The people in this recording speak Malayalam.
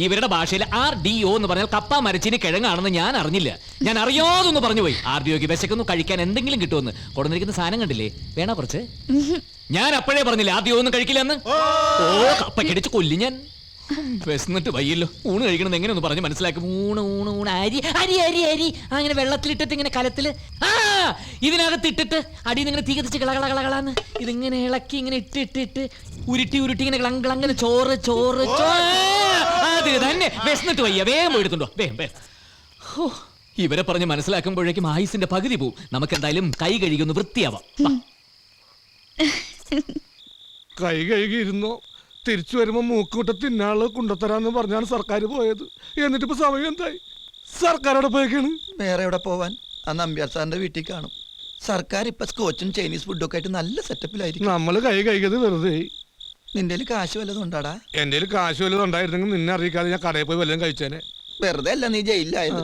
ഇവരുടെ ഭാഷയിൽ RDO എന്ന് പറഞ്ഞാൽ കപ്പ മരച്ചിന് കിഴങ്ങാണെന്ന് ഞാൻ അറിഞ്ഞില്ല. ഞാൻ അറിയാതൊന്ന് പറഞ്ഞു പോയി. RDOക്ക് വിശക്കുന്നു, കഴിക്കാൻ എന്തെങ്കിലും കിട്ടുമെന്ന്. കൊടുന്നിരിക്കുന്ന സാധനം കണ്ടില്ലേ? വേണ കുറച്ച്. ഞാൻ അപ്പോഴേ പറഞ്ഞില്ല RDO ഒന്നും കഴിക്കില്ലെന്ന്. ഓ കപ്പ കടിച്ച് കൊല്ലി ഞാൻ. വിശന്നിട്ട് വയ്യല്ലോ. ഊണ് കഴിക്കണമെന്ന് എങ്ങനെയൊന്ന് പറഞ്ഞ് മനസ്സിലാക്കും. ഊണ് ഊണ് ഊണ് അരി അരി അരി അരി അങ്ങനെ വെള്ളത്തിലിട്ടിട്ട് ഇങ്ങനെ കലത്തില് ഇതിനകത്ത് ഇട്ടിട്ട് അടിയിൽ ഇങ്ങനെ തീ കത്തിച്ച് കളകളകളകളാന്ന് ഇതിങ്ങനെ ഇളക്കി ഇങ്ങനെ ഇട്ട് ഉരുട്ടി ഉരുട്ടി ഇങ്ങനെ കളങ്ങനെ ചോറ് ചോറ് അത് തന്നെ. വിശന്നിട്ട് വയ്യ. വേഗം പോയിട്ടുണ്ടോ? വേഗം വേഗം. ഇവരെ പറഞ്ഞ് മനസ്സിലാക്കുമ്പോഴേക്കും ആയുസിന്റെ പകുതി പോവും. നമുക്ക് എന്തായാലും കൈ കഴുകി ഒന്ന് വൃത്തിയാവാം. കൈ കഴുകിയിരുന്നോ? തിരിച്ചു വരുമ്പോ മൂക്കൂട്ട തിന്നാള് കൊണ്ടുത്തരാന്ന് പറഞ്ഞാണ് സർക്കാർ പോയത്. എന്നിട്ടിപ്പോ സമയം എന്തായി? സർക്കാർ എവിടെ പോയേക്കാണ്? വേറെ എവിടെ പോവാൻ? ആ നമ്പ്യാർ സാറിന്റെ വീട്ടിൽ കാണും. സർക്കാർ ഇപ്പൊ സ്കോച്ചും ചൈനീസ് ഫുഡും ഒക്കെ ആയിട്ട് നല്ല സെറ്റപ്പിലായിരിക്കും. നമ്മള് കൈ കഴുകിയത് വെറുതെ. നിന്റെ കാശ് വല്ലതും ഉണ്ടാടാ? എന്റെ കാശ് വല്ലതും ഉണ്ടായിരുന്നെങ്കിൽ നിന്നെ അറിയിക്കാതെ ഞാൻ കടയിൽ പോയി വല്ലതും കഴിച്ചേനെ. വെറുതെ അല്ല നീ ജയിലിലായത്.